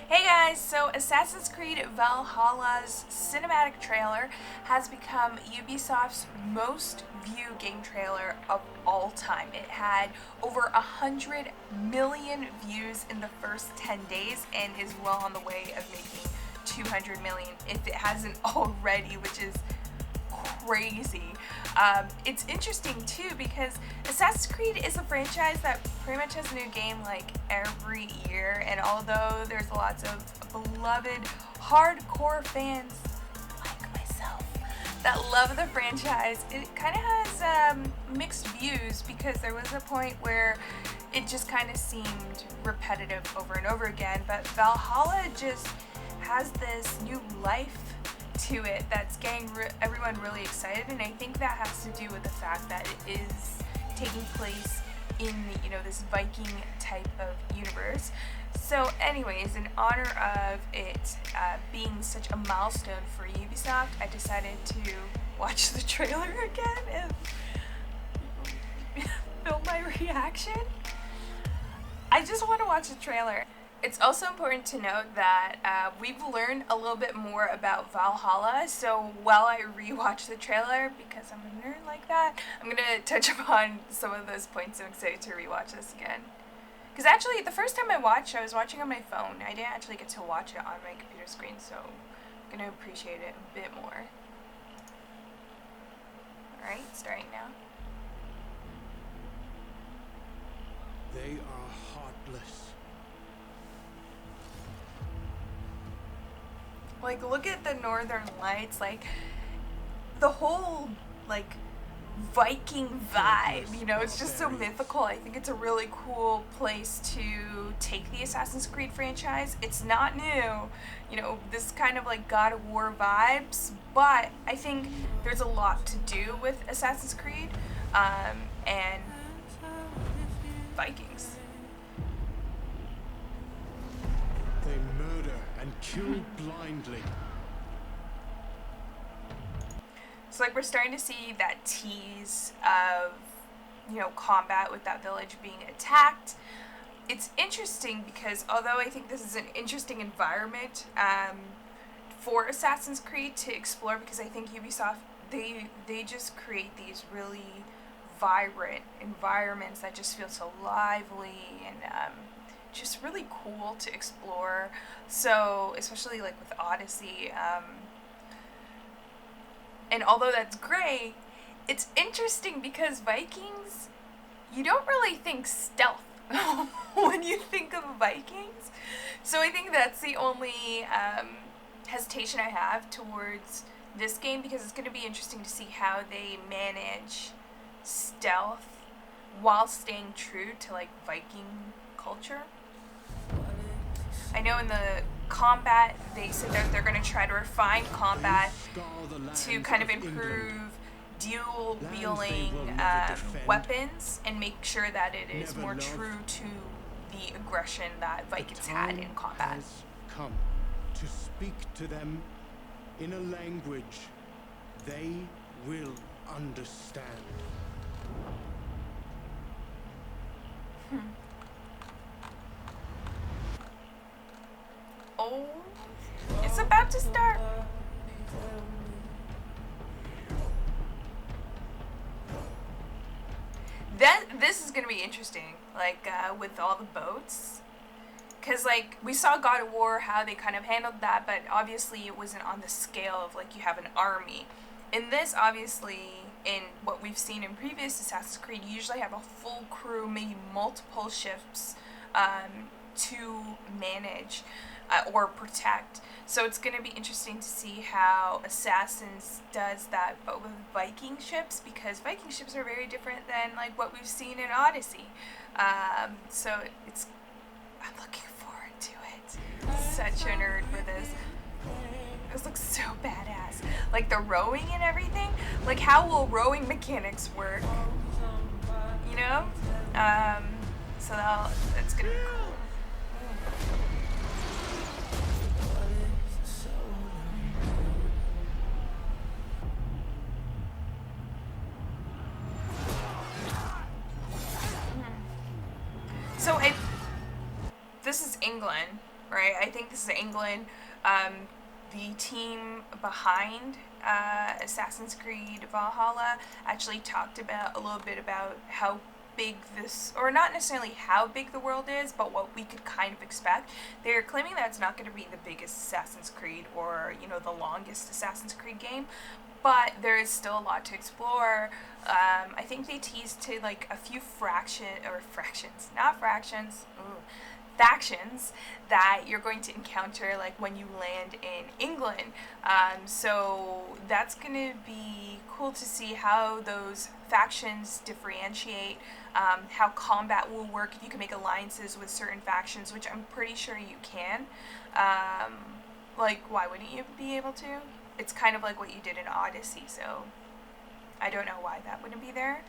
Hey guys, so Assassin's Creed Valhalla's cinematic trailer has become Ubisoft's most viewed game trailer of all time. It had over 100 million views in the first 10 days and is well on the way of making 200 million if it hasn't already, which is crazy. It's interesting too because Assassin's Creed is a franchise that pretty much has a new game like every year, and although there's lots of beloved hardcore fans like myself that love the franchise, it kind of has mixed views because there was a point where it just kind of seemed repetitive over and over again, but Valhalla just has this new life to it that's getting everyone really excited, and I think that has to do with the fact that it is taking place in this Viking type of universe. So anyways, in honor of it being such a milestone for Ubisoft, I decided to watch the trailer again and film my reaction. I just want to watch the trailer. It's also important to note that we've learned a little bit more about Valhalla, so while I rewatch the trailer, because I'm a nerd like that, I'm going to touch upon some of those points. I'm excited to rewatch this again. Because actually, the first time I watched, I was watching on my phone. I didn't actually get to watch it on my computer screen, so I'm going to appreciate it a bit more. Alright, starting now. They are heartless. Like, look at the northern lights, like, the whole, like, Viking vibe, it's just so mythical. I think it's a really cool place to take the Assassin's Creed franchise. It's not new, this kind of, like, God of War vibes, but I think there's a lot to do with Assassin's Creed, and Vikings. They murder and kill blindly. So, like, we're starting to see that tease of, combat with that village being attacked. It's interesting because although I think this is an interesting environment for Assassin's Creed to explore, because I think Ubisoft, they just create these really vibrant environments that just feel so lively and just really cool to explore. So especially like with Odyssey, and although that's great, it's interesting because Vikings, you don't really think stealth when you think of Vikings. So I think that's the only hesitation I have towards this game, because it's going to be interesting to see how they manage stealth while staying true to like Viking culture. I know in the combat, they said that they're going to try to refine combat to kind of improve dual-wielding weapons and make sure that it is more true to the aggression that Vikings had in combat. Come to speak to them in a language they will understand. Oh, it's about to start. This is gonna be interesting, like with all the boats, because like we saw God of War how they kind of handled that, but obviously it wasn't on the scale of like you have an army. In this, obviously, in what we've seen in previous Assassin's Creed, you usually have a full crew, maybe multiple ships to manage or protect. So it's going to be interesting to see how Assassins does that, but with Viking ships, because Viking ships are very different than like what we've seen in Odyssey. So I'm looking forward to it. Such a nerd for this. This looks so badass. Like the rowing and everything. Like, how will rowing mechanics work? So that's gonna be cool. So this is England, right? I think this is England. The team behind Assassin's Creed Valhalla actually talked about a little bit about how big this, or not necessarily how big the world is, but what we could kind of expect. They're claiming that it's not going to be the biggest Assassin's Creed or, you know, the longest Assassin's Creed game, but there is still a lot to explore. I think they teased to like a few factions that you're going to encounter like when you land in England. So that's going to be cool to see how those factions differentiate, how combat will work, if you can make alliances with certain factions, which I'm pretty sure you can. Like, why wouldn't you be able to? It's kind of like what you did in Odyssey, so I don't know why that wouldn't be there.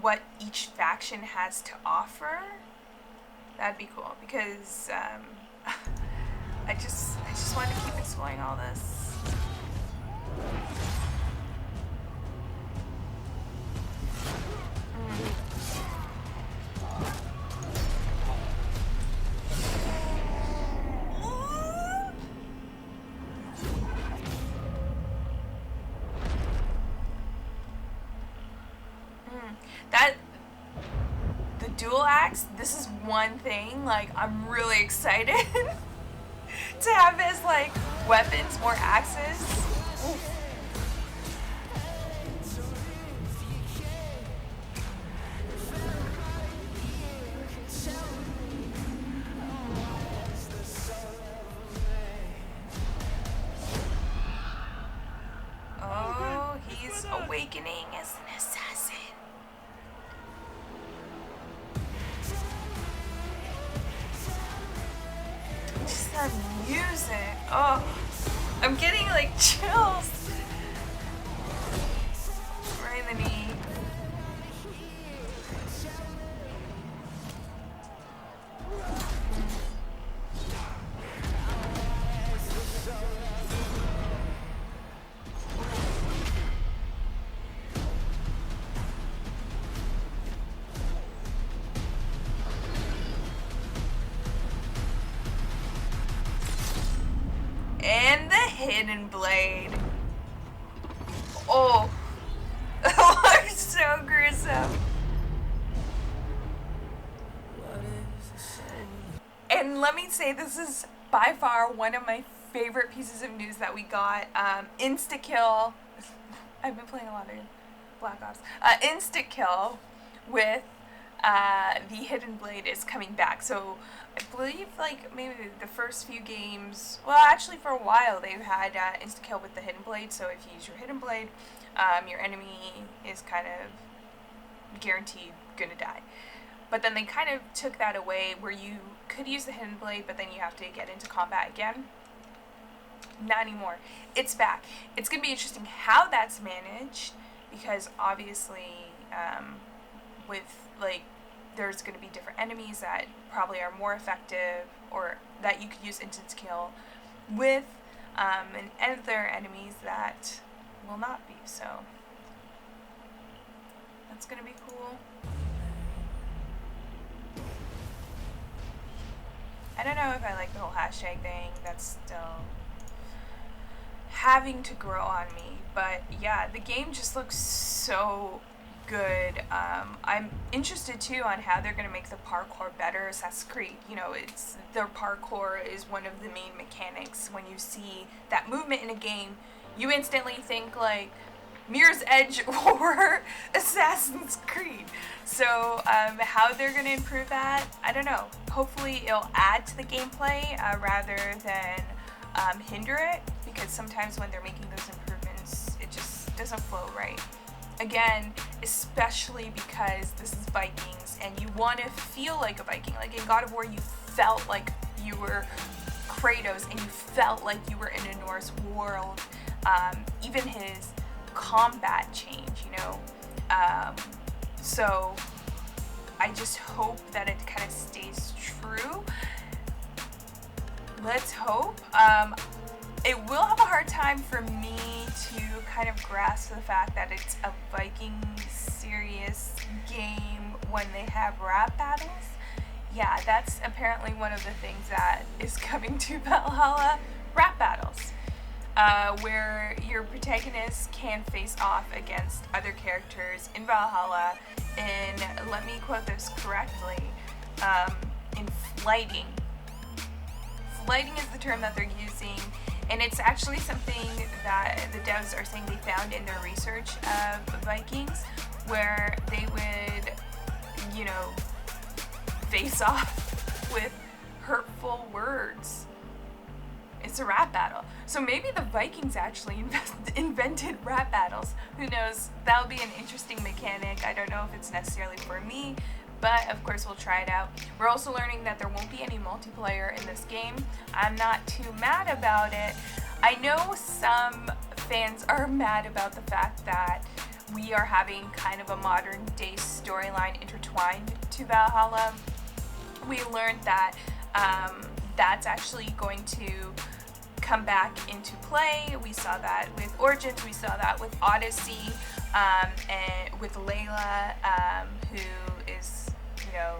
What each faction has to offer, that'd be cool, because I just want to keep exploring all this. That the dual axe, this is one thing, like, I'm really excited to have as like weapons, more axes. Oof. Oh, he's awakening as an assassin. Just that music. Oh, I'm getting like chills. Right in the knee. And the hidden blade. Oh, it looks so gruesome. And let me say, this is by far one of my favorite pieces of news that we got. Insta-kill. I've been playing a lot of Black Ops. Insta-kill with the hidden blade is coming back. So I believe like maybe the first few games, well actually for a while they've had insta-kill with the hidden blade. So if you use your hidden blade, your enemy is kind of guaranteed gonna die. But then they kind of took that away where you could use the hidden blade, but then you have to get into combat again. Not anymore. It's back. It's gonna be interesting how that's managed, because obviously with like there's going to be different enemies that probably are more effective, or that you could use instant kill with, and other enemies that will not be. So that's going to be cool. I don't know if I like the whole hashtag thing. That's still having to grow on me. But yeah, the game just looks so good. I'm interested too on how they're going to make the parkour better. Assassin's Creed, you know, it's their parkour is one of the main mechanics. When you see that movement in a game, you instantly think like Mirror's Edge or Assassin's Creed. So how they're going to improve that, I don't know. Hopefully it'll add to the gameplay rather than hinder it, because sometimes when they're making those improvements, it just doesn't flow right. Again, especially because this is Vikings and you want to feel like a Viking. Like in God of War, you felt like you were Kratos and you felt like you were in a Norse world. Even his combat change, you know. So I just hope that it kind of stays true. Let's hope. It will have a hard time for me to kind of grasp the fact that it's a Viking serious game when they have rap battles. yeah, that's apparently one of the things that is coming to Valhalla, rap battles. Where your protagonist can face off against other characters in Valhalla in, let me quote this correctly, in flighting. Flighting is the term that they're using, and it's actually something that the devs are saying they found in their research of Vikings, where they would, you know, face off with hurtful words. It's a rap battle. So maybe the Vikings actually invented rap battles. Who knows? That'll be an interesting mechanic. I don't know if it's necessarily for me, but of course we'll try it out. We're also learning that there won't be any multiplayer in this game. I'm not too mad about it. I know some fans are mad about the fact that we are having kind of a modern day storyline intertwined to Valhalla. We learned that that's actually going to come back into play. We saw that with Origins, we saw that with Odyssey, and with Layla, who is, you know,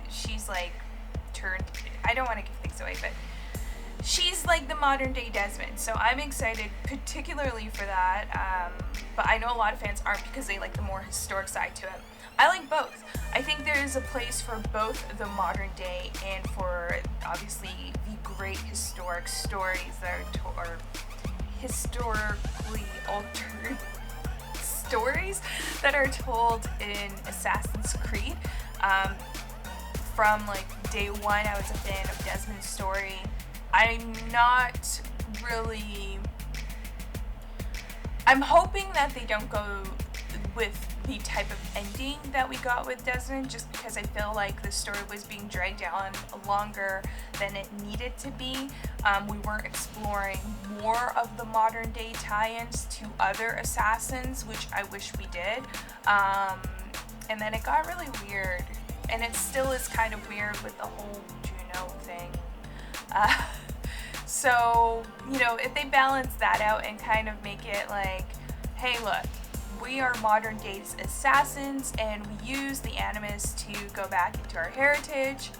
she's like turned, I don't want to give things away, but she's like the modern day Desmond, so I'm excited particularly for that, but I know a lot of fans aren't because they like the more historic side to it. I like both. I think there is a place for both the modern day and for obviously the great historic stories that are historically altered stories that are told in Assassin's Creed. From like day one, I was a fan of Desmond's story. I'm hoping that they don't go with the type of ending that we got with Desmond, just because I feel like the story was being dragged on longer than it needed to be. We weren't exploring more of the modern day tie-ins to other assassins, which I wish we did. And then it got really weird, and it still is kind of weird with the whole Juno thing. So, you know, if they balance that out and kind of make it like, hey, look, we are modern day assassins and we use the Animus to go back into our heritage,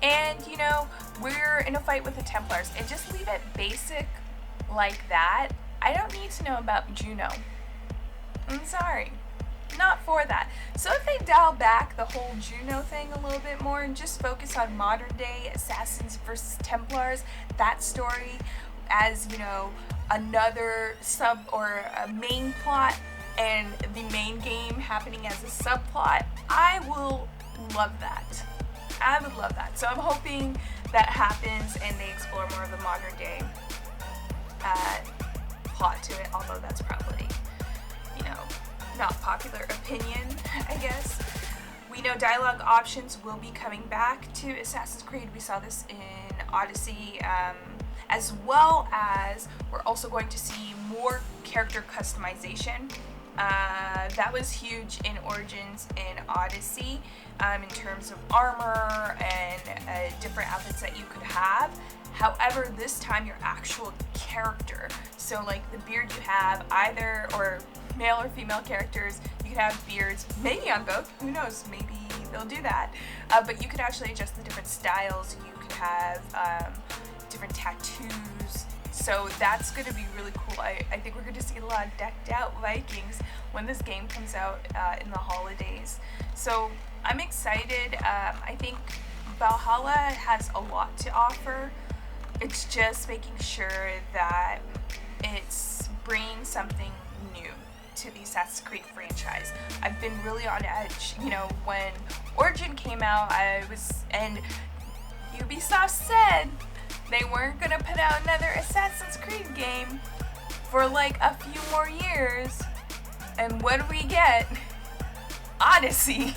and, you know, we're in a fight with the Templars, and just leave it basic like that. I don't need to know about Juno. I'm sorry. Not for that. So if they dial back the whole Juno thing a little bit more and just focus on modern day assassins versus Templars, that story as, you know, another sub or a main plot, and the main game happening as a subplot, I will love that. I would love that. So I'm hoping that happens and they explore more of the modern day plot to it, although that's probably, you know, not popular opinion, I guess. We know dialogue options will be coming back to Assassin's Creed. We saw this in Odyssey, as well as we're also going to see more character customization. That was huge in Origins and Odyssey, in terms of armor and different outfits that you could have. However, this time your actual character, so like the beard you have, either, or male or female characters, you could have beards, maybe on both, who knows, maybe they'll do that, but you could actually adjust the different styles. You could have different tattoos, so that's going to be really cool. I think we're going to see a lot of decked out Vikings when this game comes out in the holidays, so I'm excited. I think Valhalla has a lot to offer. It's just making sure that it's bringing something new to the Assassin's Creed franchise. I've been really on edge. You know, when Origin came out, and Ubisoft said they weren't gonna put out another Assassin's Creed game for like a few more years. And what do we get? Odyssey,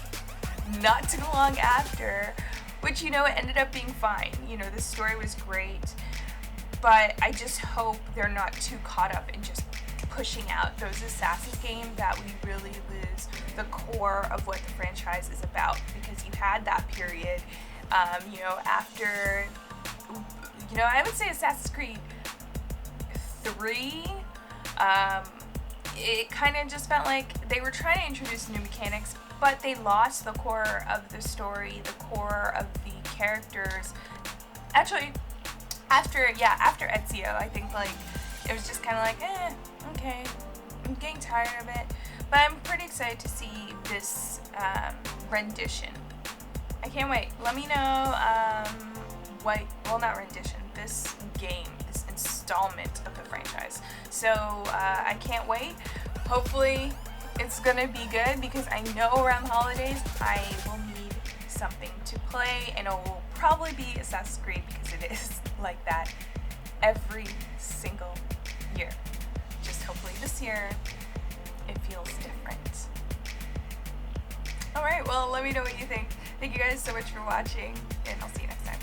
not too long after. Which, you know, it ended up being fine. You know, the story was great, but I just hope they're not too caught up in just pushing out those Assassin's games that we really lose the core of what the franchise is about, because you had that period, you know, after, you know, I would say Assassin's Creed 3, it kind of just felt like they were trying to introduce new mechanics, but they lost the core of the story, the core of the characters. Actually, after Ezio, I think like it was just kind of like, okay, I'm getting tired of it. But I'm pretty excited to see this rendition. I can't wait. Let me know not rendition, this game, this installment of the franchise. So I can't wait. Hopefully it's gonna be good, because I know around the holidays I will need something to play, and it will probably be Assassin's Creed, because it is like that every single year. Just hopefully this year it feels different. Alright, well, let me know what you think. Thank you guys so much for watching, and I'll see you next time.